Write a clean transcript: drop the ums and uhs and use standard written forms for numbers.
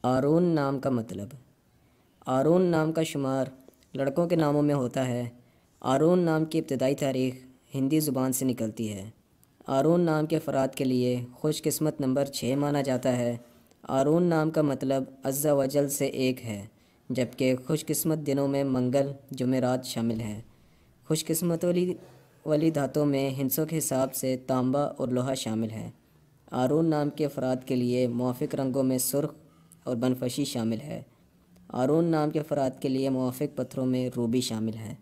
آرون نام کا مطلب۔ آرون نام کا شمار لڑکوں کے ناموں میں ہوتا ہے۔ آرون نام کی ابتدائی تاریخ ہندی زبان سے نکلتی ہے۔ آرون نام کے افراد کے لیے خوش قسمت نمبر 6 مانا جاتا ہے۔ آرون نام کا مطلب عز و جل سے ایک ہے، جبکہ خوش قسمت دنوں میں منگل، جمعرات شامل ہے۔ خوش قسمت والی دھاتوں میں ہندسوں کے حساب سے تانبا اور لوہا شامل ہے۔ آرون نام کے افراد کے لیے موافق رنگوں میں سرخ اور بنفشی شامل ہے۔ آرون نام کے افراد کے لیے موافق پتھروں میں روبی شامل ہے۔